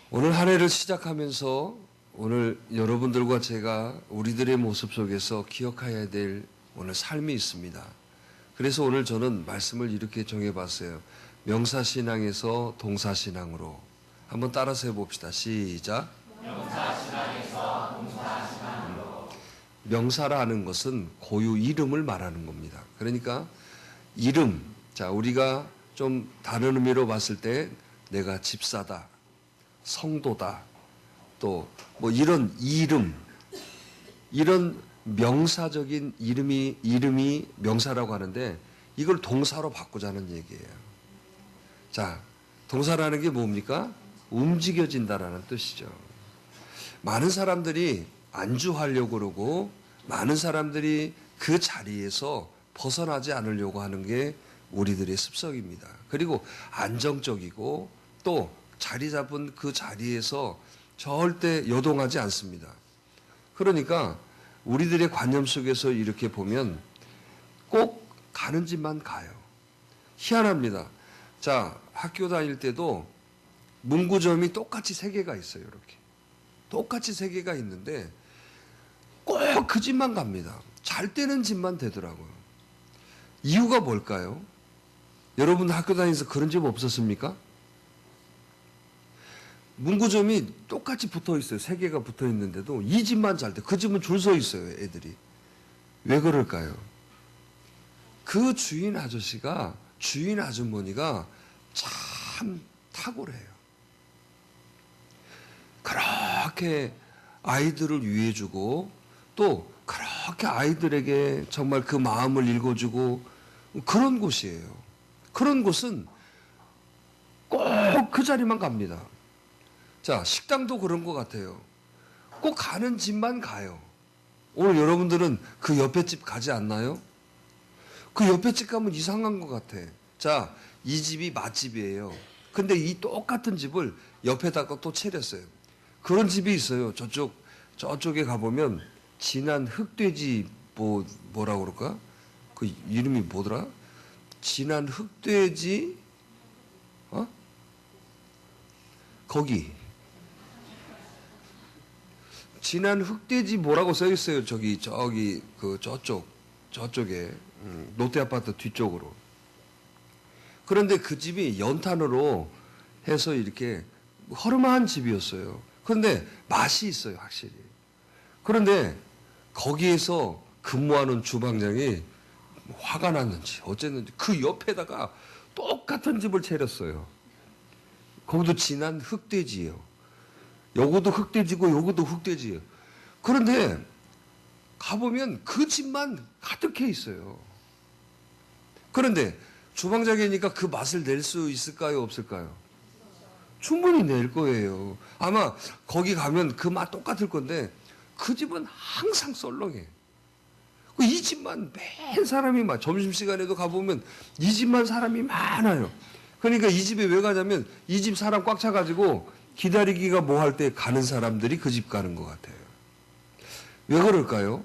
오늘 한 해를 시작하면서 오늘 여러분들과 제가 우리들의 모습 속에서 기억해야 될 오늘 삶이 있습니다. 그래서 오늘 저는 말씀을 이렇게 정해봤어요. 명사신앙에서 동사신앙으로. 한번 따라서 해봅시다. 시작. 명사신앙에서 동사신앙으로. 명사라는 것은 고유 이름을 말하는 겁니다. 그러니까 이름. 자, 우리가 좀 다른 의미로 봤을 때 내가 집사다, 성도다, 또 뭐 이런 이름, 이런 명사적인 이름이 명사라고 하는데 이걸 동사로 바꾸자는 얘기예요. 자, 동사라는 게 뭡니까? 움직여진다라는 뜻이죠. 많은 사람들이 안주하려고 그러고 많은 사람들이 그 자리에서 벗어나지 않으려고 하는 게 우리들의 습성입니다. 그리고 안정적이고 또 자리 잡은 그 자리에서 절대 요동하지 않습니다. 그러니까 우리들의 관념 속에서 이렇게 보면 꼭 가는 집만 가요. 희한합니다. 자, 학교 다닐 때도 문구점이 똑같이 3개가 있어요. 이렇게. 똑같이 3개가 있는데 꼭 그 집만 갑니다. 잘 되는 집만 되더라고요. 이유가 뭘까요? 여러분 학교 다니면서 그런 집 없었습니까? 문구점이 똑같이 붙어 있어요. 3개가 붙어 있는데도 이 집만 잘 돼. 그 집은 줄 서 있어요, 애들이. 왜 그럴까요? 그 주인 아저씨가, 주인 아주머니가 참 탁월해요. 그렇게 아이들을 위해주고 또 그렇게 아이들에게 정말 그 마음을 읽어주고 그런 곳이에요. 그런 곳은 꼭 그 자리만 갑니다. 자, 식당도 그런 것 같아요. 꼭 가는 집만 가요. 오늘 여러분들은 그 옆에 집 가지 않나요? 그 옆에 집 가면 이상한 것 같아. 자, 이 집이 맛집이에요. 근데 이 똑같은 집을 옆에다가 또 차렸어요. 그런 집이 있어요. 저쪽에 가보면 진한 흑돼지 뭐라고 그럴까? 그 이름이 뭐더라? 진한 흑돼지 거기 진한 흑돼지 뭐라고 써 있어요. 저쪽에 롯데아파트 뒤쪽으로. 그런데 그 집이 연탄으로 해서 이렇게 허름한 집이었어요. 그런데 맛이 있어요, 확실히. 그런데 거기에서 근무하는 주방장이 화가 났는지 어쨌는지 그 옆에다가 똑같은 집을 차렸어요. 거기도 진한 흑돼지예요. 요것도 흑돼지고 요것도 흑돼지예요. 그런데 가보면 그 집만 가득해 있어요. 그런데 주방장이니까 그 맛을 낼 수 있을까요, 없을까요? 충분히 낼 거예요. 아마 거기 가면 그 맛 똑같을 건데 그 집은 항상 썰렁해. 이 집만 맨 사람이 많아. 점심시간에도 가보면 이 집만 사람이 많아요. 그러니까 이 집에 왜 가냐면 이 집 사람 꽉 차가지고 기다리기가 뭐 할 때 가는 사람들이 그 집 가는 것 같아요. 왜 그럴까요?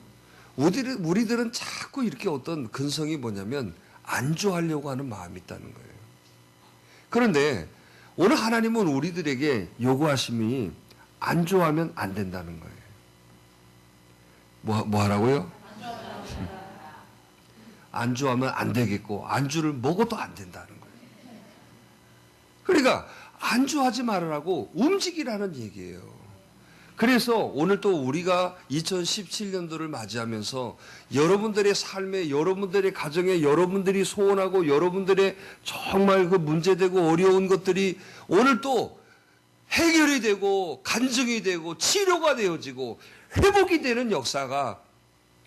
우리들은 자꾸 이렇게 어떤 근성이 뭐냐면 안주하려고 하는 마음이 있다는 거예요. 그런데 오늘 하나님은 우리들에게 요구하심이 안주하면 안 된다는 거예요. 뭐 하라고요? 안주하면 안 되겠고 안주를 먹어도 안 된다는 거예요. 그러니까 안주하지 말으라고 움직이라는 얘기예요. 그래서 오늘 또 우리가 2017년도를 맞이하면서 여러분들의 삶에, 여러분들의 가정에, 여러분들이 소원하고 여러분들의 정말 그 문제되고 어려운 것들이 오늘 또 해결이 되고 간증이 되고 치료가 되어지고 회복이 되는 역사가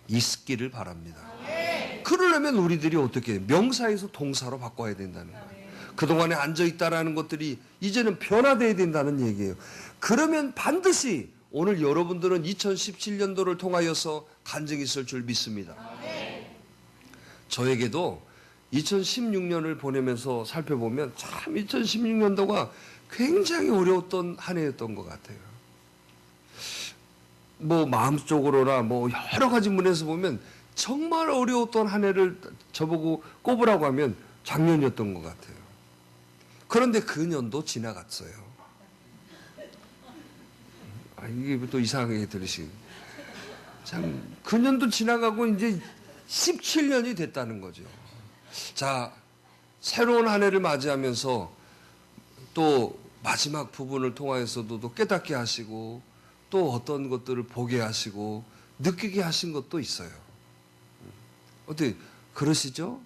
있기를 바랍니다. 그러려면 우리들이 어떻게 명사에서 동사로 바꿔야 된다는 거예요. 그동안에 앉아있다라는 것들이 이제는 변화되어야 된다는 얘기예요. 그러면 반드시 오늘 여러분들은 2017년도를 통하여서 간증이 있을 줄 믿습니다. 저에게도 2016년을 보내면서 살펴보면 참 2016년도가 굉장히 어려웠던 한 해였던 것 같아요. 뭐 마음속으로나 뭐 여러 가지 면에서 보면 정말 어려웠던 한 해를 저보고 꼽으라고 하면 작년이었던 것 같아요. 그런데 그 년도 지나갔어요. 이게 또 이상하게 들으시. 참, 9년도 지나가고 이제 17년이 됐다는 거죠. 자, 새로운 한 해를 맞이하면서 또 마지막 부분을 통하여서도 또 깨닫게 하시고 또 어떤 것들을 보게 하시고 느끼게 하신 것도 있어요. 어떻게 그러시죠?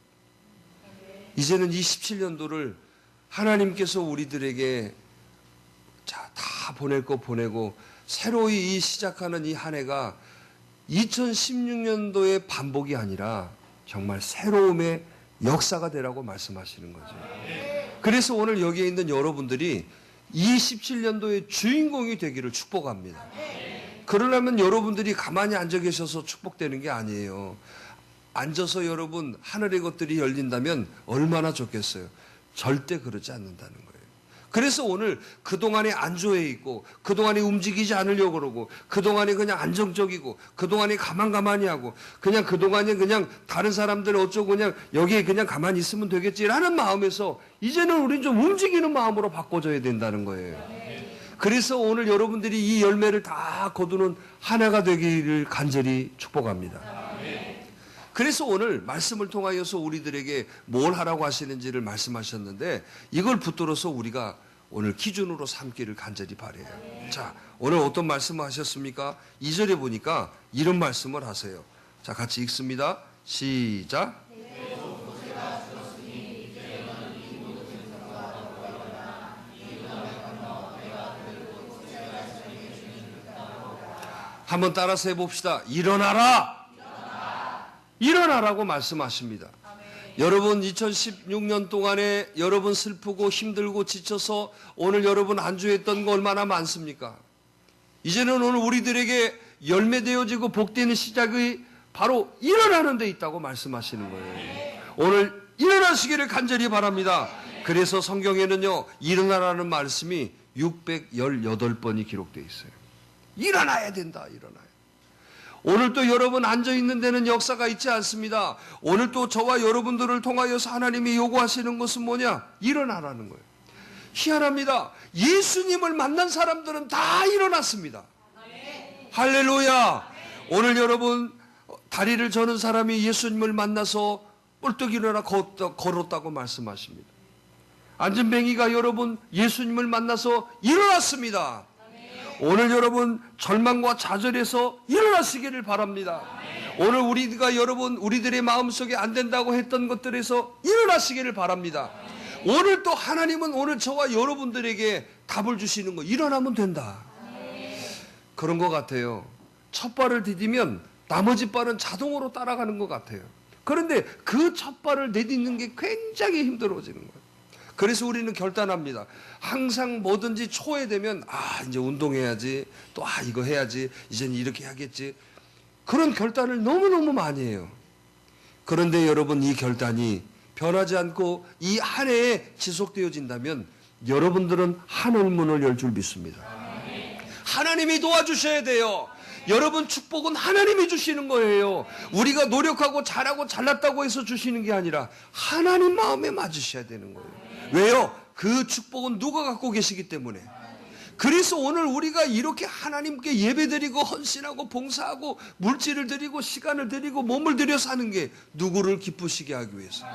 이제는 이 17년도를 하나님께서 우리들에게 다 보낼 거 보내고 새로이 이 시작하는 이 한 해가 2016년도의 반복이 아니라 정말 새로움의 역사가 되라고 말씀하시는 거죠. 그래서 오늘 여기에 있는 여러분들이 이 17년도의 주인공이 되기를 축복합니다. 그러려면 여러분들이 가만히 앉아 계셔서 축복되는 게 아니에요. 앉아서 여러분 하늘의 것들이 열린다면 얼마나 좋겠어요. 절대 그러지 않는다는 거예요. 그래서 오늘 그동안에 안주해 있고 그동안에 움직이지 않으려고 그러고 그동안에 그냥 안정적이고 그동안에 가만히 하고 그냥 그동안에 그냥 다른 사람들 어쩌고 그냥 여기에 그냥 가만히 있으면 되겠지라는 마음에서 이제는 우린 좀 움직이는 마음으로 바꿔줘야 된다는 거예요. 그래서 오늘 여러분들이 이 열매를 다 거두는 한 해가 되기를 간절히 축복합니다. 그래서 오늘 말씀을 통하여서 우리들에게 뭘 하라고 하시는지를 말씀하셨는데 이걸 붙들어서 우리가 오늘 기준으로 삼기를 간절히 바라요. 자, 오늘 어떤 말씀을 하셨습니까? 2절에 보니까 이런 말씀을 하세요. 자, 같이 읽습니다. 시작. 한번 따라서 해봅시다. 일어나라! 일어나라고 말씀하십니다. 여러분 2016년 동안에 여러분 슬프고 힘들고 지쳐서 오늘 여러분 안주했던 거 얼마나 많습니까? 이제는 오늘 우리들에게 열매되어지고 복되는 시작이 바로 일어나는 데 있다고 말씀하시는 거예요. 오늘 일어나시기를 간절히 바랍니다. 그래서 성경에는요 일어나라는 말씀이 618번이 기록되어 있어요. 일어나야 된다. 일어나야. 오늘 또 여러분 앉아있는 데는 역사가 있지 않습니다. 오늘 또 저와 여러분들을 통하여서 하나님이 요구하시는 것은 뭐냐? 일어나라는 거예요. 희한합니다. 예수님을 만난 사람들은 다 일어났습니다. 할렐루야. 오늘 여러분 다리를 저는 사람이 예수님을 만나서 뻘떡 일어나 걸었다고 말씀하십니다. 안전뱅이가 여러분 예수님을 만나서 일어났습니다. 오늘 여러분 절망과 좌절에서 일어나시기를 바랍니다. 오늘 우리가 여러분 우리들의 마음속에 안 된다고 했던 것들에서 일어나시기를 바랍니다. 오늘 또 하나님은 오늘 저와 여러분들에게 답을 주시는 거 일어나면 된다. 그런 것 같아요. 첫 발을 디디면 나머지 발은 자동으로 따라가는 것 같아요. 그런데 그 첫 발을 내딛는 게 굉장히 힘들어지는 거예요. 그래서 우리는 결단합니다. 항상 뭐든지 초에 되면 이제 운동해야지 또 이거 해야지 이제는 이렇게 해야겠지 그런 결단을 너무너무 많이 해요. 그런데 여러분 이 결단이 변하지 않고 이 한 해에 지속되어진다면 여러분들은 하늘문을 열 줄 믿습니다. 하나님이 도와주셔야 돼요. 여러분 축복은 하나님이 주시는 거예요. 우리가 노력하고 잘하고 잘났다고 해서 주시는 게 아니라 하나님 마음에 맞으셔야 되는 거예요. 왜요? 그 축복은 누가 갖고 계시기 때문에. 그래서 오늘 우리가 이렇게 하나님께 예배드리고 헌신하고 봉사하고 물질을 드리고 시간을 드리고 몸을 들여서 하는 게 누구를 기쁘시게 하기 위해서.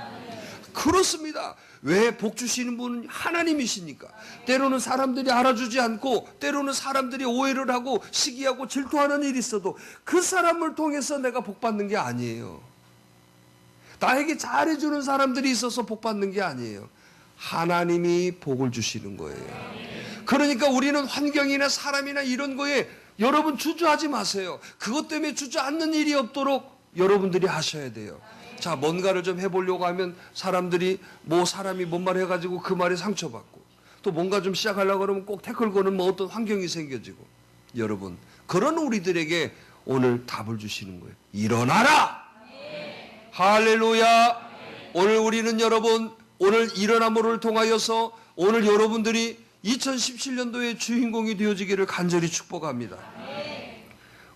그렇습니다. 왜 복 주시는 분은 하나님이시니까. 때로는 사람들이 알아주지 않고 때로는 사람들이 오해를 하고 시기하고 질투하는 일이 있어도 그 사람을 통해서 내가 복 받는 게 아니에요. 나에게 잘해주는 사람들이 있어서 복 받는 게 아니에요. 하나님이 복을 주시는 거예요. 그러니까 우리는 환경이나 사람이나 이런 거에 여러분 주저하지 마세요. 그것 때문에 주저앉는 일이 없도록 여러분들이 하셔야 돼요. 자, 뭔가를 좀 해보려고 하면 사람들이 사람이 뭔 말 해가지고 그 말에 상처받고 또 뭔가 좀 시작하려고 그러면 꼭 태클 거는 어떤 환경이 생겨지고 여러분 그런 우리들에게 오늘 답을 주시는 거예요. 일어나라! 할렐루야! 오늘 우리는 여러분 오늘 일어남을 통하여서 오늘 여러분들이 2017년도의 주인공이 되어지기를 간절히 축복합니다.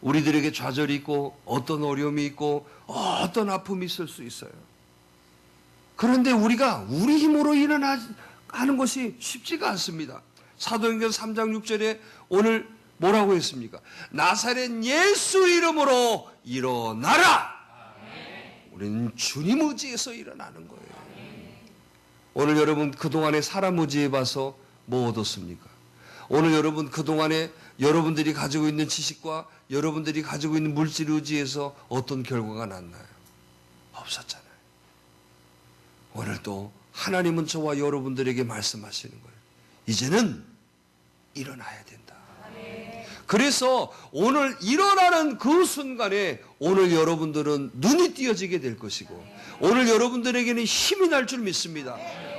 우리들에게 좌절이 있고 어떤 어려움이 있고 어떤 아픔이 있을 수 있어요. 그런데 우리가 우리 힘으로 일어나는 것이 쉽지가 않습니다. 사도행전 3장 6절에 오늘 뭐라고 했습니까? 나사렛 예수 이름으로 일어나라. 우리는 주님 의지에서 일어나는 거예요. 오늘 여러분 그동안에 사람 의지해 봐서 뭐 얻었습니까? 오늘 여러분 그동안에 여러분들이 가지고 있는 지식과 여러분들이 가지고 있는 물질 의지에서 어떤 결과가 났나요? 없었잖아요. 오늘 또 하나님은 저와 여러분들에게 말씀하시는 거예요. 이제는 일어나야 된다. 그래서 오늘 일어나는 그 순간에 오늘 여러분들은 눈이 띄어지게 될 것이고 오늘 여러분들에게는 힘이 날 줄 믿습니다.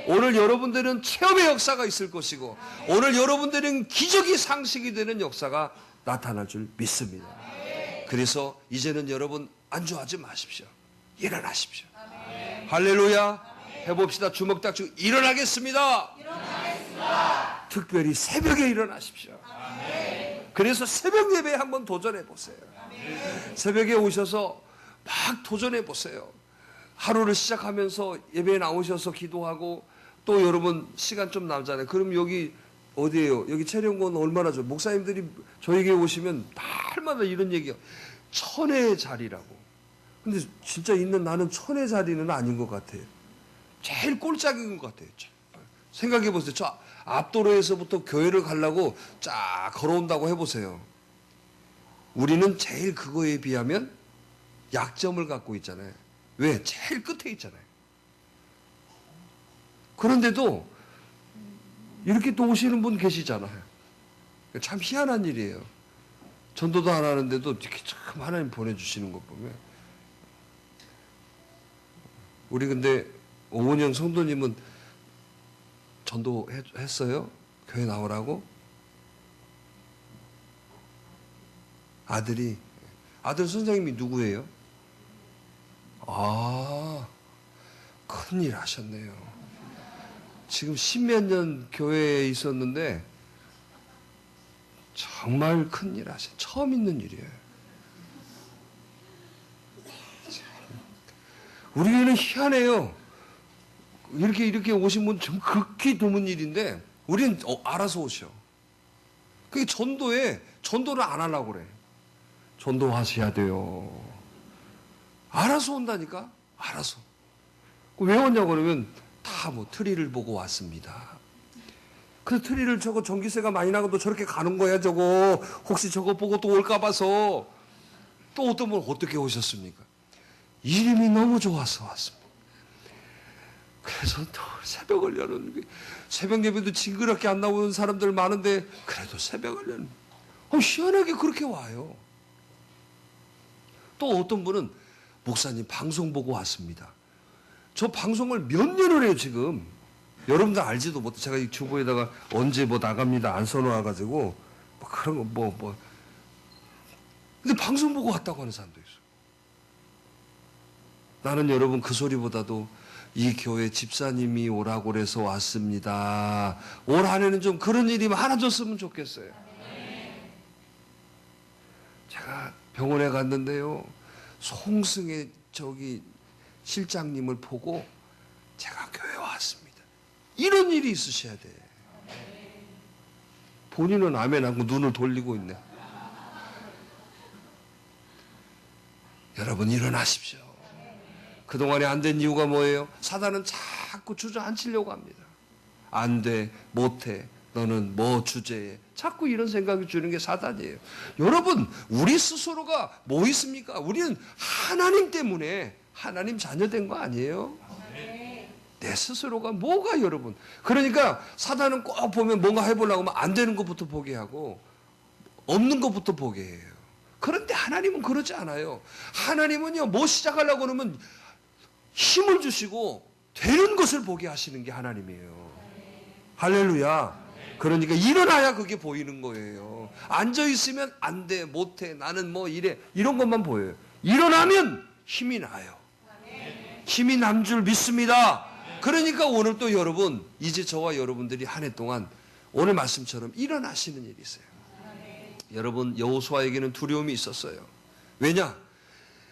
오늘 여러분들은 체험의 역사가 있을 것이고 오늘 여러분들은 기적이 상식이 되는 역사가 나타날 줄 믿습니다. 그래서 이제는 여러분 안주하지 마십시오. 일어나십시오. 할렐루야. 해봅시다. 주먹 딱 쥐고 일어나겠습니다. 특별히 새벽에 일어나십시오. 그래서 새벽 예배에 한번 도전해 보세요. 새벽에 오셔서 막 도전해 보세요. 하루를 시작하면서 예배에 나오셔서 기도하고 또 여러분 시간 좀 남잖아요. 그럼 여기 어디예요? 여기 체령원 얼마나 좋아요. 목사님들이 저에게 오시면 날마다 이런 얘기요. 천의 자리라고. 근데 진짜 있는 나는 천의 자리는 아닌 것 같아요. 제일 꼴짝인 것 같아요. 생각해 보세요. 저 앞도로에서부터 교회를 가려고 쫙 걸어온다고 해보세요. 우리는 제일 그거에 비하면 약점을 갖고 있잖아요. 왜? 제일 끝에 있잖아요. 그런데도 이렇게 또 오시는 분 계시잖아요. 참 희한한 일이에요. 전도도 안 하는데도 이렇게 참 하나님 보내주시는 것 보면. 우리 근데 오은영 성도님은 전도 했어요? 교회 나오라고? 아들 선생님이 누구예요? 아, 큰일 하셨네요. 지금 10몇 년 교회에 있었는데 정말 큰일 하셨어요. 처음 있는 일이에요. 우리 교회는 희한해요. 이렇게 오신 분 좀 극히 드문 일인데 우리는 알아서 오셔. 그게 전도를 안 하려고 그래. 전도하셔야 돼요. 알아서 온다니까. 알아서. 왜 왔냐고 그러면 다 뭐 트리를 보고 왔습니다. 그 트리를 저거 전기세가 많이 나고도 저렇게 가는 거야 저거. 혹시 저거 보고 또 올까 봐서. 또 어떤 분 어떻게 오셨습니까? 이름이 너무 좋아서 왔습니다. 그래서 또 새벽을 여는 새벽 예배도 징그럽게 안 나오는 사람들 많은데 그래도 새벽을 여는 희한하게 그렇게 와요. 또 어떤 분은 목사님 방송 보고 왔습니다. 저 방송을 몇 년을 해요 지금. 여러분들 알지도 못해. 제가 이 주보에다가 언제 뭐 나갑니다 안 써놓아가지고 뭐 그런 거 뭐 근데 방송 보고 왔다고 하는 사람도 있어. 나는 여러분 그 소리보다도 이 교회 집사님이 오라고 그래서 왔습니다. 올 한해는 좀 그런 일이 많아졌으면 좋겠어요. 제가 병원에 갔는데요. 송승의 저기 실장님을 보고 제가 교회에 왔습니다. 이런 일이 있으셔야 돼. 본인은 아멘 하고 눈을 돌리고 있네. 여러분 일어나십시오. 그동안에 안 된 이유가 뭐예요? 사단은 자꾸 주저앉히려고 합니다. 안 돼, 못해, 너는 뭐 주제에. 자꾸 이런 생각이 주는 게 사단이에요. 여러분, 우리 스스로가 뭐 있습니까? 우리는 하나님 때문에 하나님 자녀된 거 아니에요? 내 스스로가 뭐가 여러분. 그러니까 사단은 꼭 보면 뭔가 해보려고 하면 안 되는 것부터 보게 하고 없는 것부터 보게 해요. 그런데 하나님은 그러지 않아요. 하나님은요, 뭐 시작하려고 그러면 힘을 주시고 되는 것을 보게 하시는 게 하나님이에요. 할렐루야. 그러니까 일어나야 그게 보이는 거예요. 앉아있으면 안 돼, 못해, 나는 뭐 이래 이런 것만 보여요. 일어나면 힘이 나요. 힘이 남 줄 믿습니다. 그러니까 오늘 또 여러분 이제 저와 여러분들이 한 해 동안 오늘 말씀처럼 일어나시는 일이 있어요. 여러분 여호수아에게는 두려움이 있었어요. 왜냐?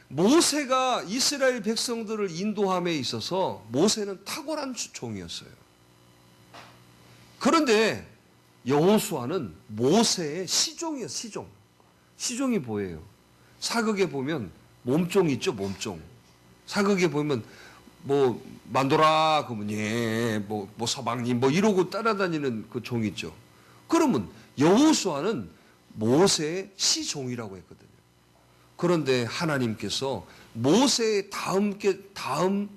모세가 이스라엘 백성들을 인도함에 있어서 모세는 탁월한 종이었어요. 그런데 여호수아는 모세의 시종이에요. 시종이 뭐예요? 사극에 보면 몸종 있죠, 몸종. 사극에 보면 뭐 만도라 그러면 뭐 서방님 뭐 이러고 따라다니는 그 종 있죠. 그러면 여호수아는 모세의 시종이라고 했거든요. 그런데 하나님께서 모세의 다음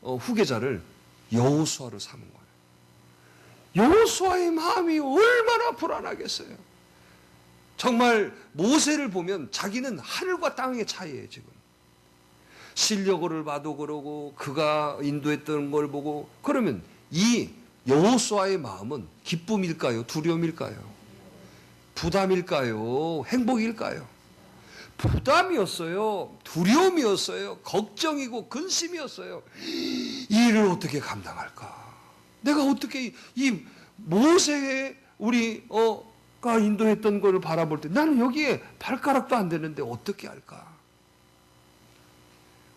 후계자를 여호수아로 삼은 거예요. 여호수아의 마음이 얼마나 불안하겠어요. 정말 모세를 보면 자기는 하늘과 땅의 차이예요. 지금 실력을 봐도 그러고 그가 인도했던 걸 보고 그러면 이 여호수아의 마음은 기쁨일까요? 두려움일까요? 부담일까요? 행복일까요? 부담이었어요. 두려움이었어요. 걱정이고 근심이었어요. 이 일을 어떻게 감당할까? 내가 어떻게 이 모세의 가 인도했던 것을 바라볼 때 나는 여기에 발가락도 안 되는데 어떻게 할까?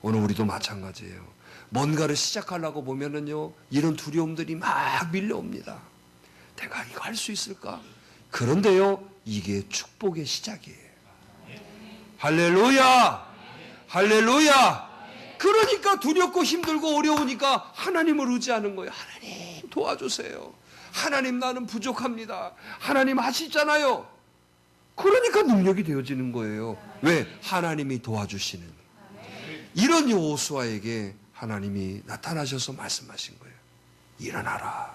오늘 우리도 마찬가지예요. 뭔가를 시작하려고 보면은요, 이런 두려움들이 막 밀려옵니다. 내가 이거 할 수 있을까? 그런데요, 이게 축복의 시작이에요. 할렐루야! 할렐루야! 그러니까 두렵고 힘들고 어려우니까 하나님을 의지하는 거예요. 하나님 도와주세요. 하나님 나는 부족합니다. 하나님 하시잖아요. 그러니까 능력이 되어지는 거예요. 왜? 하나님이 도와주시는. 이런 여호수아에게 하나님이 나타나셔서 말씀하신 거예요. 일어나라.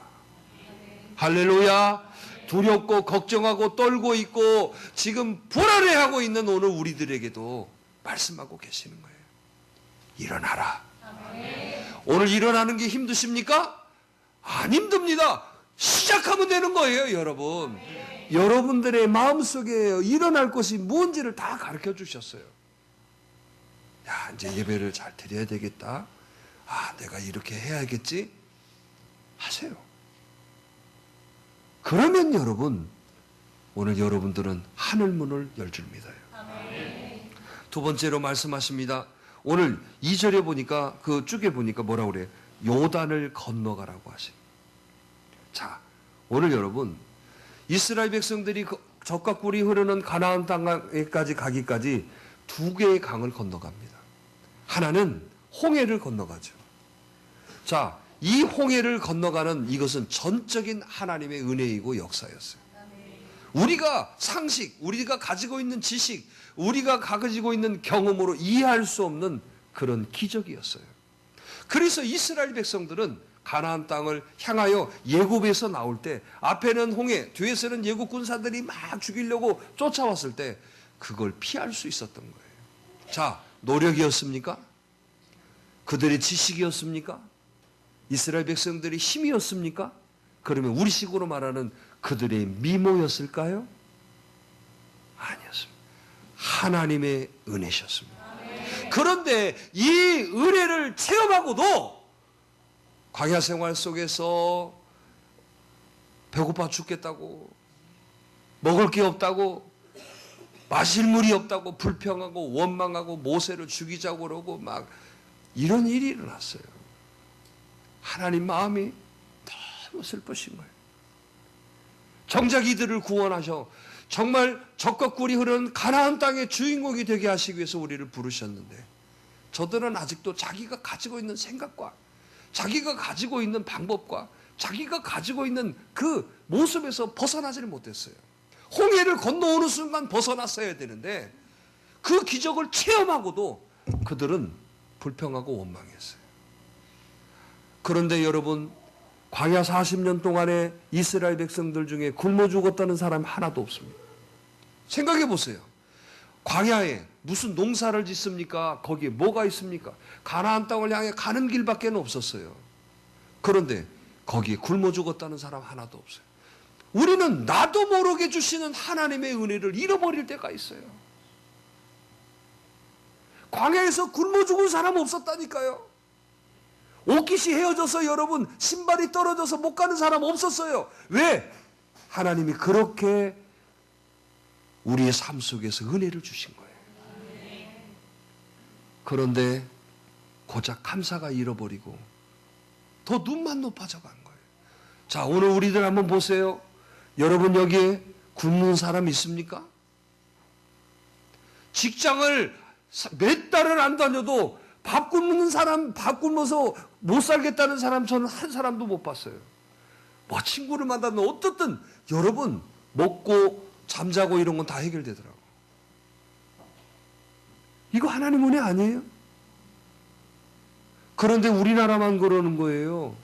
할렐루야. 두렵고 걱정하고 떨고 있고 지금 불안해하고 있는 오늘 우리들에게도 말씀하고 계시는 거예요. 일어나라. 오늘 일어나는 게 힘드십니까? 안 힘듭니다. 시작하면 되는 거예요, 여러분. 여러분들의 마음속에 일어날 것이 뭔지를 다 가르쳐 주셨어요. 야, 이제 예배를 잘 드려야 되겠다. 아, 내가 이렇게 해야겠지? 하세요. 그러면 여러분, 오늘 여러분들은 하늘문을 열 줄 믿어요. 두 번째로 말씀하십니다. 오늘 2절에 보니까 그 쭉에 보니까 뭐라고 그래요? 요단을 건너가라고 하십니다. 자, 오늘 여러분 이스라엘 백성들이 젖과 꿀이 흐르는 가나안 땅에까지 가기까지 두 개의 강을 건너갑니다. 하나는 홍해를 건너가죠. 자, 이 홍해를 건너가는 이것은 전적인 하나님의 은혜이고 역사였어요. 우리가 상식, 우리가 가지고 있는 지식, 우리가 가지고 있는 경험으로 이해할 수 없는 그런 기적이었어요. 그래서 이스라엘 백성들은 가나안 땅을 향하여 예굽에서 나올 때 앞에는 홍해, 뒤에서는 예굽 군사들이 막 죽이려고 쫓아왔을 때 그걸 피할 수 있었던 거예요. 자, 노력이었습니까? 그들의 지식이었습니까? 이스라엘 백성들의 힘이었습니까? 그러면 우리식으로 말하는 그들의 미모였을까요? 아니었습니다. 하나님의 은혜셨습니다. 그런데 이 은혜를 체험하고도 광야 생활 속에서 배고파 죽겠다고, 먹을 게 없다고, 마실 물이 없다고 불평하고 원망하고 모세를 죽이자고 그러고 막 이런 일이 일어났어요. 하나님 마음이 너무 슬프신 거예요. 정작 이들을 구원하셔 정말 젖과 꿀이 흐르는 가나안 땅의 주인공이 되게 하시기 위해서 우리를 부르셨는데 저들은 아직도 자기가 가지고 있는 생각과 자기가 가지고 있는 방법과 자기가 가지고 있는 그 모습에서 벗어나지를 못했어요. 홍해를 건너오는 순간 벗어났어야 되는데 그 기적을 체험하고도 그들은 불평하고 원망했어요. 그런데 여러분, 광야 40년 동안에 이스라엘 백성들 중에 굶어 죽었다는 사람이 하나도 없습니다. 생각해 보세요. 광야에 무슨 농사를 짓습니까? 거기에 뭐가 있습니까? 가나안 땅을 향해 가는 길밖에 없었어요. 그런데 거기에 굶어 죽었다는 사람 하나도 없어요. 우리는 나도 모르게 주시는 하나님의 은혜를 잃어버릴 때가 있어요. 광야에서 굶어 죽은 사람 없었다니까요. 옷깃이 헤어져서 여러분 신발이 떨어져서 못 가는 사람 없었어요. 왜? 하나님이 그렇게 우리의 삶 속에서 은혜를 주신 거예요. 그런데 고작 감사가 잃어버리고 더 눈만 높아져 간 거예요. 자, 오늘 우리들 한번 보세요. 여러분 여기에 굶는 사람 있습니까? 직장을 몇 달을 안 다녀도 밥 굶는 사람, 밥 굶어서 못 살겠다는 사람 저는 한 사람도 못 봤어요. 뭐 친구를 만나면 어떻든 여러분 먹고 잠자고 이런 건 다 해결되더라고요. 이거 하나님 은혜 아니에요? 그런데 우리나라만 그러는 거예요.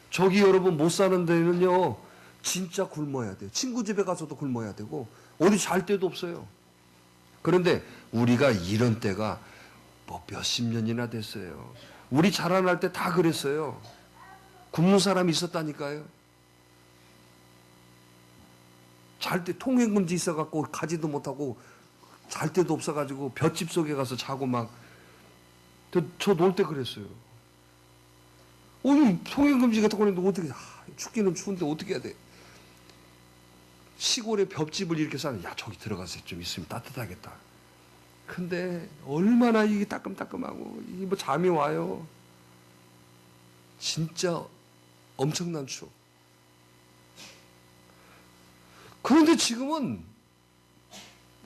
저기 여러분 못 사는 데는요 진짜 굶어야 돼요. 친구 집에 가서도 굶어야 되고 어디 잘 데도 없어요. 그런데 우리가 이런 때가 뭐 몇십 년이나 됐어요. 우리 자라날 때 다 그랬어요. 굶는 사람이 있었다니까요. 잘 때 통행금지 있어갖고 가지도 못하고 잘 데도 없어가지고 볏짚 속에 가서 자고 막 저 놀 때 그랬어요. 통행금지가 딱 걸리는데 어떻게 춥기는 추운데 어떻게 해야 돼? 시골에 볏집을 이렇게 사는 야 저기 들어가서 좀 있으면 따뜻하겠다. 근데 얼마나 이게 따끔따끔하고 이게 뭐 잠이 와요. 진짜 엄청난 추억. 그런데 지금은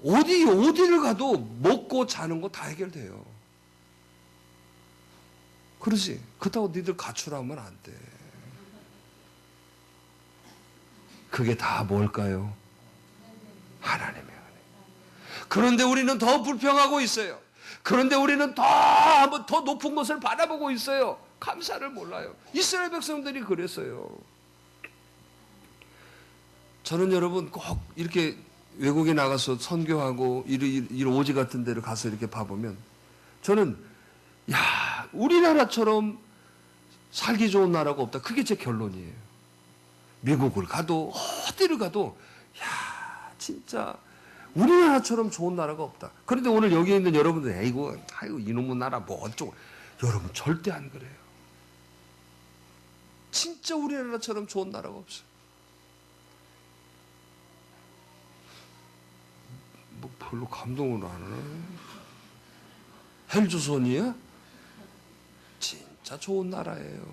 어디를 가도 먹고 자는 거 다 해결돼요. 그러지? 그렇다고 니들 가출하면 안 돼. 그게 다 뭘까요? 하나님의 은혜. 그런데 우리는 더 불평하고 있어요. 그런데 우리는 더 높은 것을 바라보고 있어요. 감사를 몰라요. 이스라엘 백성들이 그랬어요. 저는 여러분 꼭 이렇게 외국에 나가서 선교하고 이런 오지 같은 데를 가서 이렇게 봐보면 저는 우리나라처럼 살기 좋은 나라가 없다. 그게 제 결론이에요. 미국을 가도 어디를 가도 진짜 우리나라처럼 좋은 나라가 없다. 그런데 오늘 여기 있는 여러분들 아이고 이놈의 나라 뭐 어쩌고 여러분 절대 안 그래요. 진짜 우리나라처럼 좋은 나라가 없어요. 뭐 별로 감동을 안 하네. 헬조선이야? 진짜 좋은 나라예요.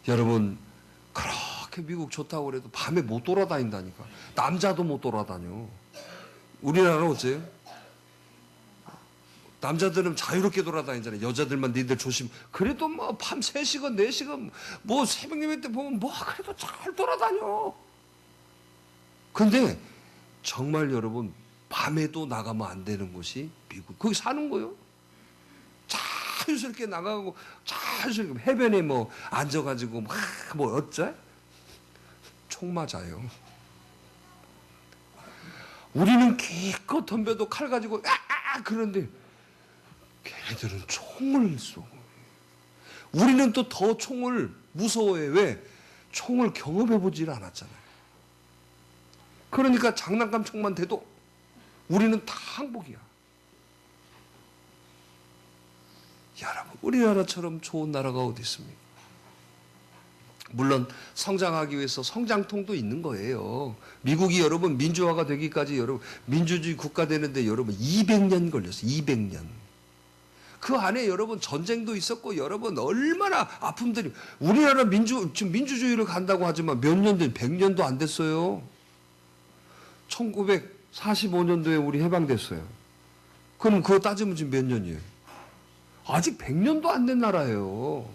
여러분 그렇게 미국 좋다고 그래도 밤에 못 돌아다닌다니까. 남자도 못 돌아다녀. 우리나라는 어째요? 남자들은 자유롭게 돌아다니잖아요. 여자들만 니들 조심. 그래도 뭐 밤 3시간 4시간 뭐 새벽 예배 때 보면 뭐 그래도 잘 돌아다녀. 근데 정말 여러분 밤에도 나가면 안 되는 곳이 미국. 거기 사는 거요. 자유스럽게 나가고 자유스럽게 해변에 뭐 앉아가지고 뭐 어째? 총 맞아요. 우리는 기껏 덤벼도 칼 가지고 그런데 걔네들은 총을 쏘고 우리는 또 더 총을 무서워해. 왜? 총을 경험해보질 않았잖아요. 그러니까 장난감 총만 돼도 우리는 다 항복이야. 여러분 우리나라처럼 좋은 나라가 어디 있습니까? 물론 성장하기 위해서 성장통도 있는 거예요. 미국이 여러분 민주화가 되기까지 여러분 민주주의 국가 되는데 여러분 200년 걸렸어요. 200년. 그 안에 여러분 전쟁도 있었고 여러분 얼마나 아픔들이 우리나라 지금 민주주의를 간다고 하지만 몇 년 된 100년도 안 됐어요. 1945년도에 우리 해방됐어요. 그럼 그거 따지면 지금 몇 년이에요? 아직 100년도 안 된 나라예요.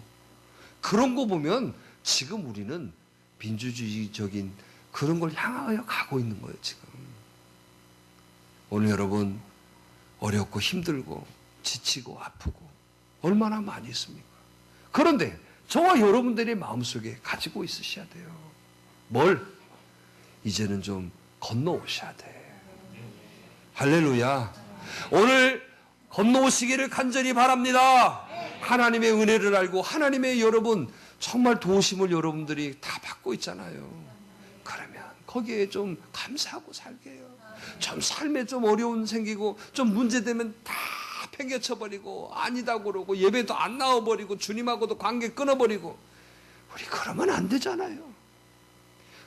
그런 거 보면 지금 우리는 민주주의적인 그런 걸 향하여 가고 있는 거예요, 지금. 오늘 여러분 어렵고 힘들고 지치고 아프고 얼마나 많이 있습니까? 그런데 저와 여러분들의 마음속에 가지고 있으셔야 돼요. 뭘? 이제는 좀 건너오셔야 돼. 할렐루야. 오늘 건너오시기를 간절히 바랍니다. 하나님의 은혜를 알고 하나님의 여러분 정말 도우심을 여러분들이 다 받고 있잖아요. 그러면 거기에 좀 감사하고 살게 해요. 좀 삶에 좀 어려움 생기고 좀 문제되면 다 팽개쳐버리고 아니다 그러고 예배도 안 나와버리고 주님하고도 관계 끊어버리고 우리 그러면 안 되잖아요.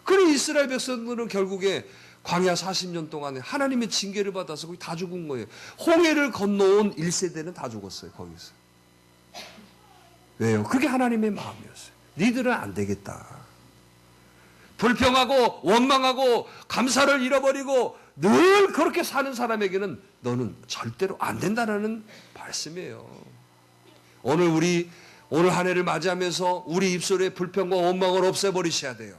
그래 이스라엘 백성들은 결국에 광야 40년 동안에 하나님의 징계를 받아서 거기 다 죽은 거예요. 홍해를 건너온 1세대는 다 죽었어요. 거기서. 왜요? 그게 하나님의 마음이었어요. 니들은 안 되겠다. 불평하고 원망하고 감사를 잃어버리고 늘 그렇게 사는 사람에게는 너는 절대로 안 된다는 말씀이에요. 오늘 한 해를 맞이하면서 우리 입술에 불평과 원망을 없애버리셔야 돼요.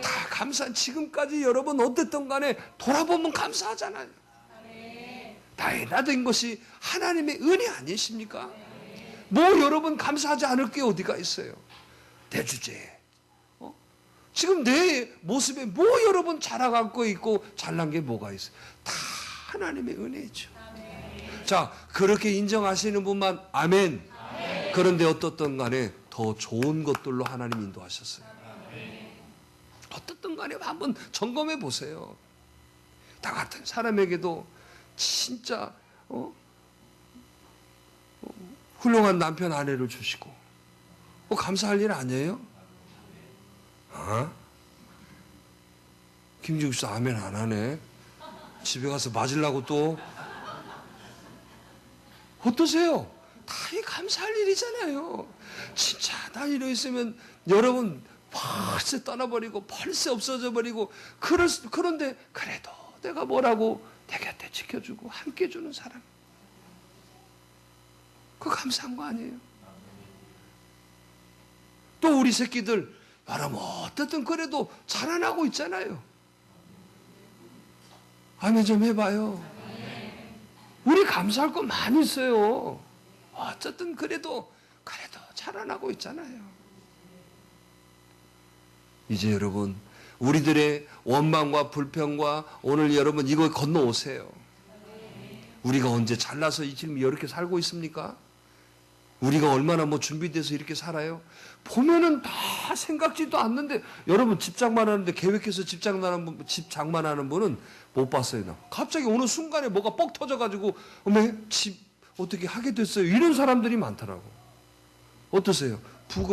다 지금까지 여러분 어땠든 간에 돌아보면 감사하잖아요. 다행이다 된 것이 하나님의 은혜 아니십니까? 뭐 여러분 감사하지 않을 게 어디가 있어요? 내 주제에. 지금 내 모습에 뭐 여러분 자랑할 거 있고 잘난 게 뭐가 있어요? 다 하나님의 은혜죠. 자, 그렇게 인정하시는 분만 아멘. 그런데 어떻든 간에 더 좋은 것들로 하나님 인도하셨어요. 어떻든 간에 한번 점검해 보세요. 나 같은 사람에게도 진짜 훌륭한 남편 아내를 주시고 감사할 일 아니에요? 김중수 아멘 안 하네. 집에 가서 맞으려고 또. 어떠세요? 다 이 감사할 일이잖아요. 진짜 나 이러 있으면 여러분 벌써 떠나버리고 벌써 없어져 버리고 그런데 그래도 내가 뭐라고 내 곁에 지켜주고 함께 해주는 사람. 그거 감사한 거 아니에요? 또 우리 새끼들 여러분 어쨌든 그래도 자라나고 있잖아요. 아멘 좀 해봐요. 우리 감사할 거 많이 있어요. 어쨌든 그래도 자라나고 있잖아요. 이제 여러분 우리들의 원망과 불평과 오늘 여러분 이거 건너오세요. 우리가 언제 잘나서 지금 이렇게 살고 있습니까? 우리가 얼마나 준비돼서 이렇게 살아요? 보면은 다 생각지도 않는데 여러분 집 장만하는데 계획해서 집 장만하는 분은 못 봤어요. 나. 갑자기 어느 순간에 뭐가 뻑 터져가지고 집 어떻게 하게 됐어요. 이런 사람들이 많더라고. 어떠세요?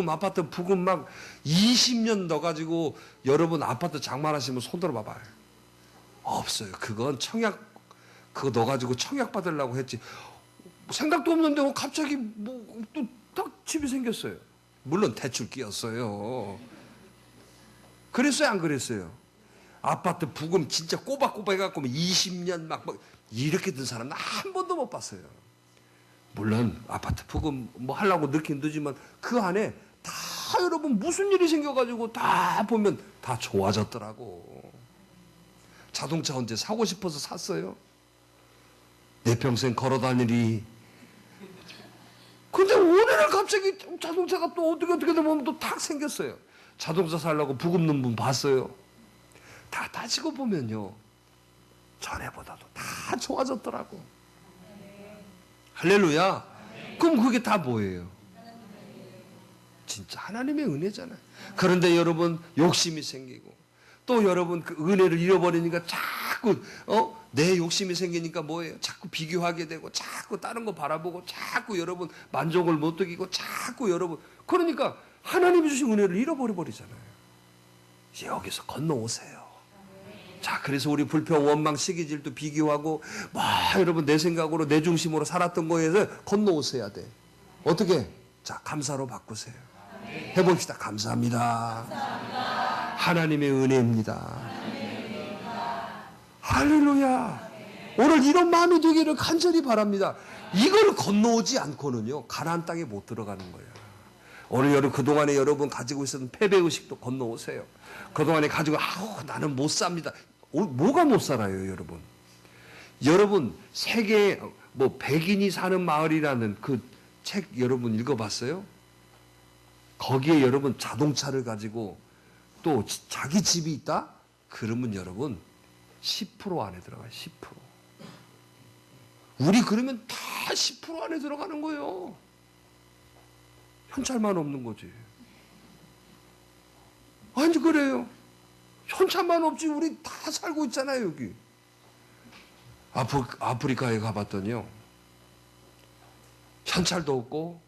아파트 부금 막 20년 넣어가지고 여러분 아파트 장만하시면 손 들어봐봐요. 없어요. 그건 그거 넣어가지고 청약 받으려고 했지. 생각도 없는데 갑자기 또 딱 집이 생겼어요. 물론 대출 끼었어요. 그랬어요? 안 그랬어요? 아파트 부금 진짜 꼬박꼬박 해갖고 20년 막 이렇게 든 사람은 한 번도 못 봤어요. 물론 아파트 부금 하려고 넣긴 넣지만 그 안에 다 여러분 무슨 일이 생겨가지고 다 보면 다 좋아졌더라고. 자동차 언제 사고 싶어서 샀어요? 내 평생 걸어다니리. 근데 오늘은 갑자기 자동차가 또 어떻게 보면 또 탁 생겼어요. 자동차 살려고 부금 넣은 분 봤어요? 다 따지고 보면요. 전에보다도 다 좋아졌더라고. 할렐루야. 그럼 그게 다 뭐예요? 진짜 하나님의 은혜잖아요. 그런데 여러분 욕심이 생기고 또 여러분 그 은혜를 잃어버리니까 자꾸 내 욕심이 생기니까 뭐예요? 자꾸 비교하게 되고 자꾸 다른 거 바라보고 자꾸 여러분 만족을 못 느끼고 자꾸 여러분 그러니까 하나님이 주신 은혜를 잃어버려 버리잖아요. 이제 여기서 건너오세요. 자, 그래서 우리 불평, 원망, 시기질도 비교하고 여러분 내 생각으로 내 중심으로 살았던 거에서 건너오셔야 돼. 어떻게? 자, 감사로 바꾸세요. 해봅시다. 감사합니다. 하나님의 은혜입니다. 할렐루야. 오늘 이런 마음이 되기를 간절히 바랍니다. 이걸 건너오지 않고는요 가나안 땅에 못 들어가는 거예요. 오늘 여러분 그동안에 여러분 가지고 있었던 패배의식도 건너오세요. 그동안에 가지고 나는 못 삽니다. 뭐가 못 살아요 여러분? 여러분 세계 백인이 사는 마을이라는 그 책 여러분 읽어봤어요? 거기에 여러분 자동차를 가지고 또 자기 집이 있다? 그러면 여러분 10% 안에 들어가요. 10%. 우리 그러면 다 10% 안에 들어가는 거예요. 현찰만 없는 거지. 아니 그래요. 현찰만 없지 우리 다 살고 있잖아요 여기. 아프리카에 가봤더니요. 현찰도 없고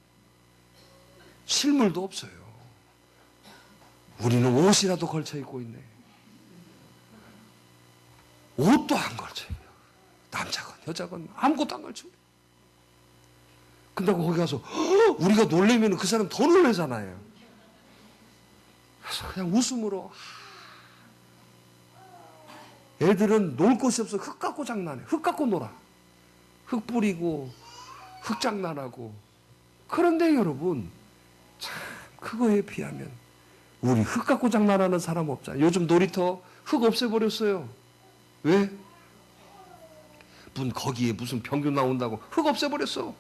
실물도 없어요. 우리는 옷이라도 걸쳐 입고 있네. 옷도 안 걸쳐 입어요. 남자건 여자건 아무것도 안 걸쳐 입어요. 근데 거기 가서 우리가 놀래면 그 사람 더 놀래잖아요. 그래서 그냥 웃음으로 애들은 놀 곳이 없어. 흙 갖고 장난해. 흙 갖고 놀아. 흙 뿌리고 흙 장난하고. 그런데 여러분, 참 그거에 비하면 우리 흙 갖고 장난하는 사람 없잖아요. 요즘 놀이터 흙 없애버렸어요. 왜? 거기에 무슨 병균 나온다고 흙 없애버렸어.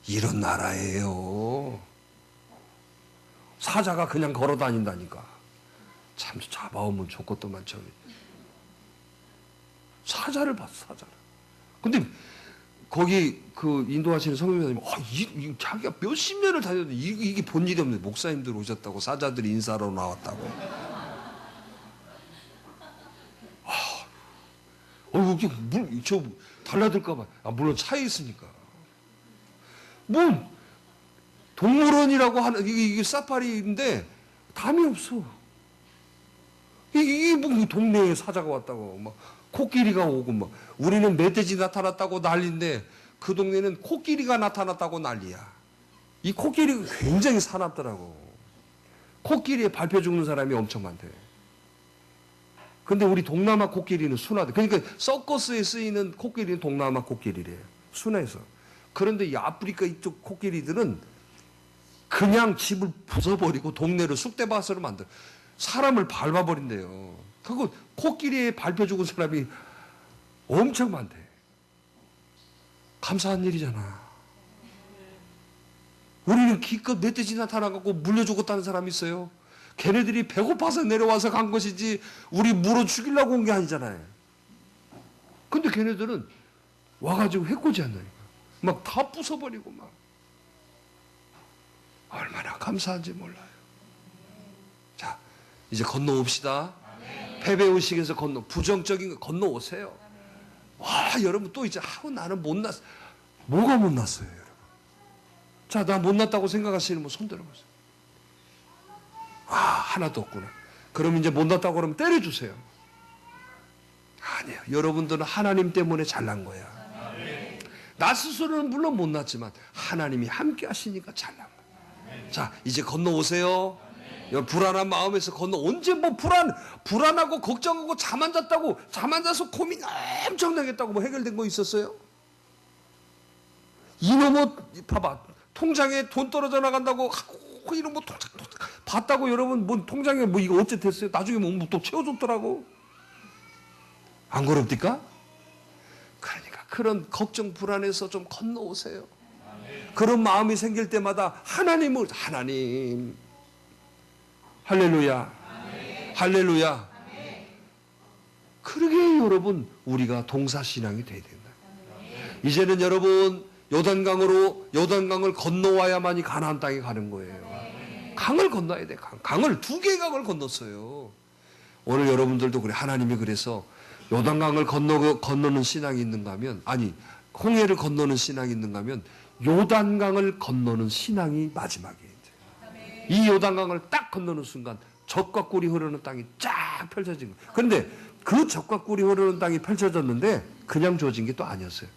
이런 나라예요. 사자가 그냥 걸어 다닌다니까. 참 잡아오면 좋겠더만 저기. 사자를 봤어, 사자를. 근데 거기 그 인도하시는 성도님, 자기가 몇십 년을 다녔는데 이게 본 일이 없는데 목사님들 오셨다고 사자들이 인사하러 나왔다고. 이게 저 달라들까봐. 물론 차에 있으니까. 뭐 동물원이라고 하는 이게 사파리인데 담이 없어. 이게 뭐 동네에 사자가 왔다고 막 코끼리가 오고 막 우리는 멧돼지 나타났다고 난리인데 그 동네는 코끼리가 나타났다고 난리야. 이 코끼리가 굉장히 사납더라고. 코끼리에 밟혀 죽는 사람이 엄청 많대. 근데 우리 동남아 코끼리는 순하대. 그러니까 서커스에 쓰이는 코끼리는 동남아 코끼리래요. 순해서. 그런데 이 아프리카 이쪽 코끼리들은 그냥 집을 부숴버리고 동네를 쑥대밭으로 만들어. 사람을 밟아버린대요. 그거 코끼리에 밟혀 죽은 사람이 엄청 많대. 감사한 일이잖아. 우리는 기껏 멧돼지 나타나갖고 물려 죽었다는 사람이 있어요. 걔네들이 배고파서 내려와서 간 것이지 우리 물어 죽이려고 온 게 아니잖아요. 근데 걔네들은 와가지고 해코지 않나니까. 막 다 부숴버리고 막. 얼마나 감사한지 몰라요. 자, 이제 건너옵시다. 패배의식에서 부정적인 거 건너오세요. 와, 여러분 또 이제 나는 못났어. 뭐가 못났어요, 여러분? 자, 나 못났다고 생각하시는 분 손 들어보세요. 하나도 없구나. 그럼 이제 못났다고 그러면 때려주세요. 아니에요. 여러분들은 하나님 때문에 잘난 거야. 나 스스로는 물론 못났지만 하나님이 함께 하시니까 잘난 거야. 자, 이제 건너오세요. 불안한 마음에서 언제 뭐 불안하고 걱정하고 잠 안 잤다고, 잠 안 자서 고민 엄청나게 했다고 뭐 해결된 거 있었어요? 이놈의, 봐봐. 통장에 돈 떨어져 나간다고, 이런 뭐 통장 봤다고 여러분, 뭐 통장에 뭐 이거 어째 됐어요? 나중에 뭐 또 채워줬더라고. 안 그럽니까? 그러니까 그런 걱정, 불안해서 좀 건너오세요. 그런 마음이 생길 때마다 하나님, 할렐루야. 할렐루야. 그러게 여러분, 우리가 동사신앙이 돼야 된다. 이제는 여러분, 요단강을 건너와야만이 가나안 땅에 가는 거예요. 강을 건너야 돼. 강을 2개의 강을 건넜어요. 오늘 여러분들도 그래. 하나님이 그래서 요단강을 건너는 신앙이 있는가 하면, 홍해를 건너는 신앙이 있는가 하면 요단강을 건너는 신앙이 마지막이에요. 이 요단강을 딱 건너는 순간 젖과 꿀이 흐르는 땅이 쫙 펼쳐진 거예요. 그런데 그 젖과 꿀이 흐르는 땅이 펼쳐졌는데 그냥 주어진 게 또 아니었어요.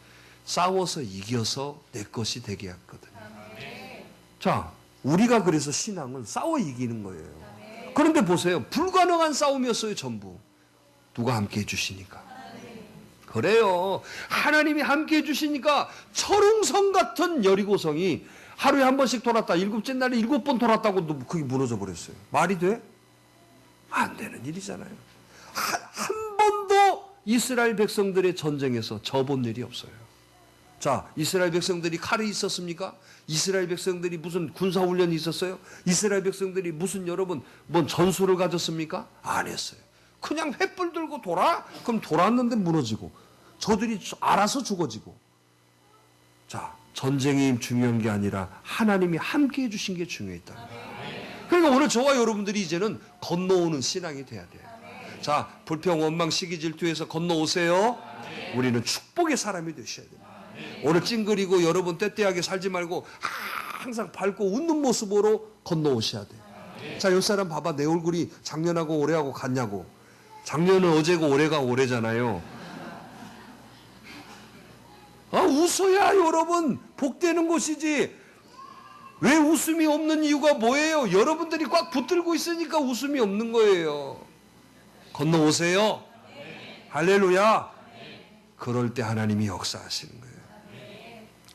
싸워서 이겨서 내 것이 되게 했거든요. 자, 우리가 그래서 신앙은 싸워 이기는 거예요. 그런데 보세요. 불가능한 싸움이었어요, 전부. 누가 함께 해주시니까. 그래요. 하나님이 함께 해주시니까 철옹성 같은 여리고성이 하루에 한 번씩 돌았다. 7째 날에 7번 돌았다고 그게 무너져 버렸어요. 말이 돼? 안 되는 일이잖아요. 한 번도 이스라엘 백성들의 전쟁에서 져본 일이 없어요. 자, 이스라엘 백성들이 칼이 있었습니까? 이스라엘 백성들이 무슨 군사훈련이 있었어요? 이스라엘 백성들이 무슨 여러분 뭔 전술을 가졌습니까? 안 했어요. 그냥 횃불 들고 돌아? 그럼 돌았는데 무너지고 저들이 알아서 죽어지고. 자, 전쟁이 중요한 게 아니라 하나님이 함께 해주신 게 중요했다. 그러니까 오늘 저와 여러분들이 이제는 건너오는 신앙이 돼야 돼요. 자, 불평, 원망, 시기, 질투에서 건너오세요. 우리는 축복의 사람이 되셔야 됩니다. 오늘 찡그리고 여러분 떼떼하게 살지 말고 항상 밝고 웃는 모습으로 건너오셔야 돼요. 자, 이 사람 봐봐. 내 얼굴이 작년하고 올해하고 같냐고. 작년은 어제고 올해가 올해잖아요. 웃어야 여러분 복되는 것이지. 왜 웃음이 없는 이유가 뭐예요? 여러분들이 꽉 붙들고 있으니까 웃음이 없는 거예요. 건너오세요. 할렐루야. 그럴 때 하나님이 역사하시는 거예요.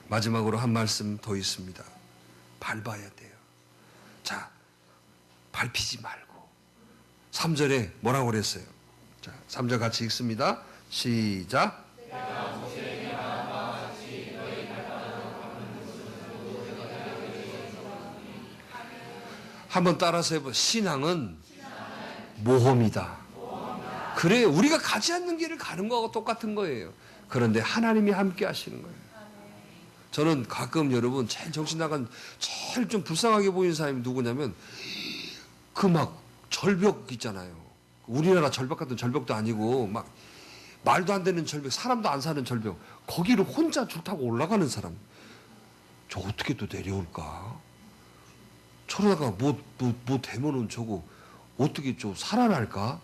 마지막으로 한 말씀 더 있습니다. 밟아야 돼요. 자, 밟히지 말고. 3절에 뭐라고 그랬어요? 자, 3절 같이 읽습니다. 시작. 한번 따라서 해보. 신앙은 모험이다. 그래, 우리가 가지 않는 길을 가는 거하고 똑같은 거예요. 그런데 하나님이 함께 하시는 거예요. 저는 가끔 여러분 제일 정신 나간, 제일 좀 불쌍하게 보이는 사람이 누구냐면 그 막 절벽 있잖아요. 우리나라 절벽 같은 절벽도 아니고 막 말도 안 되는 절벽, 사람도 안 사는 절벽, 거기를 혼자 줄 타고 올라가는 사람. 저 어떻게 또 내려올까? 저러다가 뭐 되면은 저거 어떻게 좀 살아날까?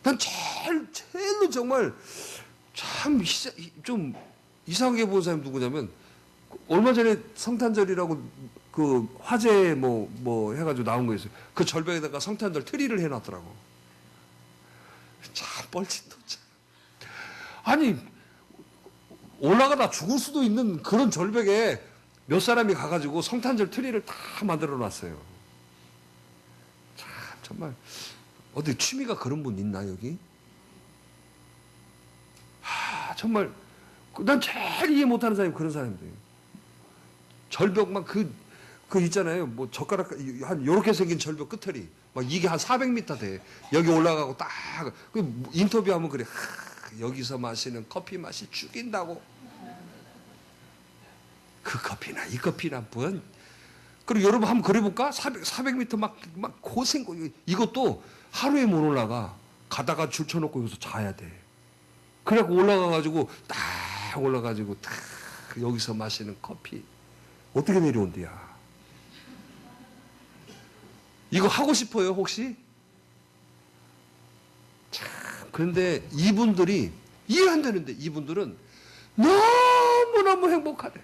난 제일로 정말 참 좀 이상하게 본 사람이 누구냐면, 얼마 전에 성탄절이라고 그 화재 뭐 해가지고 나온 거 있어요. 그 절벽에다가 성탄절 트리를 해놨더라고. 참 뻘짓도 참. 아니, 올라가다 죽을 수도 있는 그런 절벽에 몇 사람이 가가지고 성탄절 트리를 다 만들어 놨어요. 참, 정말. 어디 취미가 그런 분 있나, 여기? 정말. 난 제일 이해 못하는 사람이 그런 사람들이에요. 절벽 그 있잖아요. 뭐 젓가락 한 요렇게 생긴 절벽 끝털이 막 이게 한 400m 돼. 여기 올라가고 딱 그 인터뷰하면 그래. 여기서 마시는 커피 맛이 죽인다고. 그 커피나 이 커피나 뭔. 그리고 여러분 한번 그려볼까? 400m 막 고생. 이것도 하루에 못 올라가. 가다가 줄 쳐놓고 여기서 자야 돼. 그래갖고 올라가가지고 딱 올라가지고 딱 여기서 마시는 커피 어떻게 내려온대야. 이거 하고 싶어요 혹시? 참, 그런데 이분들이 이해 안 되는데 이분들은 너무너무 행복하대.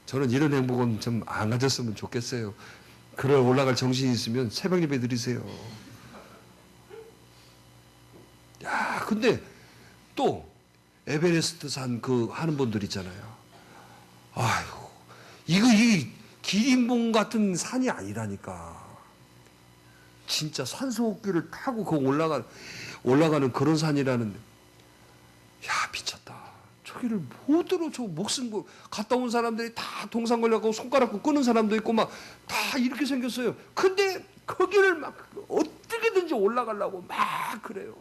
저는 이런 행복은 좀 안 가졌으면 좋겠어요. 그럴 올라갈 정신이 있으면 새벽 예배 드리세요. 야, 근데 또 에베레스트 산 그 하는 분들 있잖아요. 아휴, 이 기린봉 같은 산이 아니라니까. 진짜 산소호흡기를 타고 그 올라가는 그런 산이라는데. 야, 미쳤다. 저기를 못 들어. 저 목숨 갔다 온 사람들이 다 동상 걸려갖고 손가락 끄는 사람도 있고 막 다 이렇게 생겼어요. 근데 거기를 막 어떻게든지 올라가려고 막 그래요.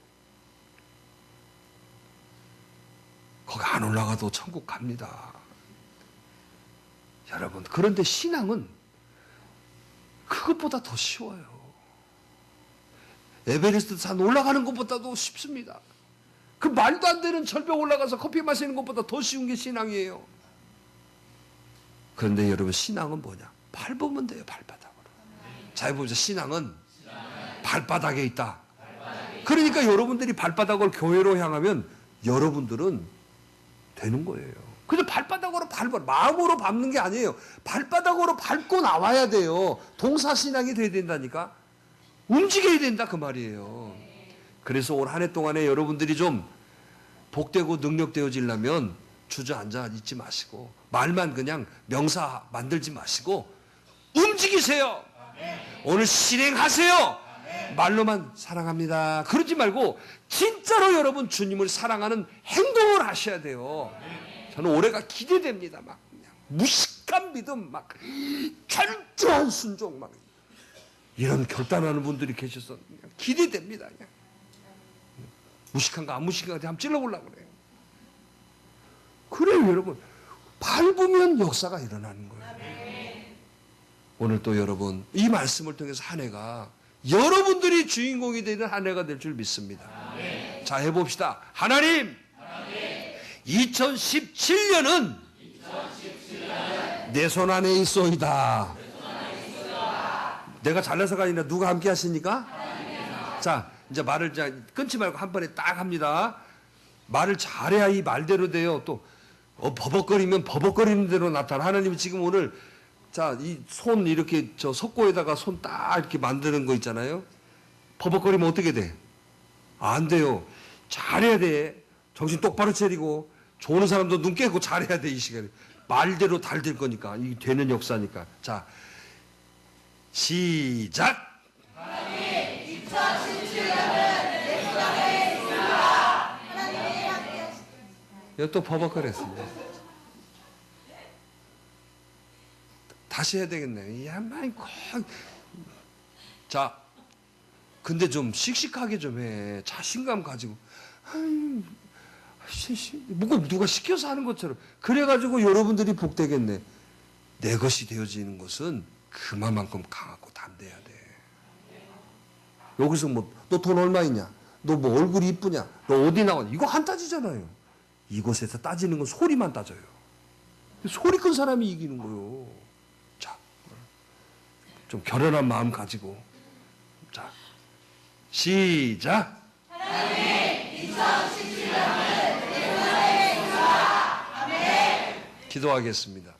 거기 안 올라가도 천국 갑니다. 여러분, 그런데 신앙은 그것보다 더 쉬워요. 에베레스트 산 올라가는 것보다도 쉽습니다. 그 말도 안 되는 절벽 올라가서 커피 마시는 것보다 더 쉬운 게 신앙이에요. 그런데 여러분, 신앙은 뭐냐? 밟으면 돼요, 발바닥으로. 잘 보세요. 신앙은 발바닥에 있다. 그러니까 여러분들이 발바닥을 교회로 향하면 여러분들은 되는 거예요. 근데 발바닥으로 마음으로 밟는 게 아니에요. 발바닥으로 밟고 나와야 돼요. 동사신앙이 돼야 된다니까. 움직여야 된다 그 말이에요. 그래서 올 한 해 동안에 여러분들이 좀 복되고 능력되어지려면 주저앉아 있지 마시고 말만 그냥 명사 만들지 마시고 움직이세요. 오늘 실행하세요. 말로만 사랑합니다 그러지 말고 진짜로 여러분 주님을 사랑하는 행동을 하셔야 돼요. 저는 올해가 기대됩니다. 막 그냥 무식한 믿음, 막 철저한 순종, 막 이런 결단하는 분들이 계셔서 그냥 기대됩니다. 그냥. 무식한가 안 무식한가 한번 찔러보려고 그래요. 그래요, 여러분. 밟으면 역사가 일어나는 거예요. 오늘 또 여러분 이 말씀을 통해서 한 해가 여러분들이 주인공이 되는 한 해가 될 줄 믿습니다. 자, 해봅시다. 하나님, 2017년은 내 손 안에 있소이다. 내가 잘나서가 아니라 누가 함께 하십니까? 자, 이제 말을 끊지 말고 한 번에 딱 합니다. 말을 잘해야 이 말대로 돼요. 또 버벅거리면 버벅거리는 대로 나타나. 하나님이 지금 오늘 자, 이 손 이렇게 저 석고에다가 손 딱 이렇게 만드는 거 있잖아요. 버벅거리면 어떻게 돼? 안 돼요. 잘해야 돼. 정신 똑바로 차리고 좋은 사람도 눈 깨고 잘해야 돼. 이 시간에 말대로 달될 거니까 이게 되는 역사니까. 자, 시작. 하나님 2017년은 내 손안에 있습니다. 하나님이 함께 하시옵소서. 이거 또 버벅거렸습니다. 다시 해야 되겠네. 야, 마이 콕. 자, 근데 좀 씩씩하게 좀 해. 자신감 가지고. 뭐 누가 시켜서 하는 것처럼. 그래가지고 여러분들이 복되겠네. 내 것이 되어지는 것은 그만큼 강하고 담대해야 돼. 여기서 뭐, 너 돈 얼마 있냐? 너 뭐 얼굴이 이쁘냐? 너 어디 나왔냐? 이거 안 따지잖아요. 이곳에서 따지는 건 소리만 따져요. 소리 큰 사람이 이기는 거예요. 자, 좀 결연한 마음 가지고. 자, 시작. 하나님 2017년은 내 손안에 있습니다. 아멘. 기도하겠습니다.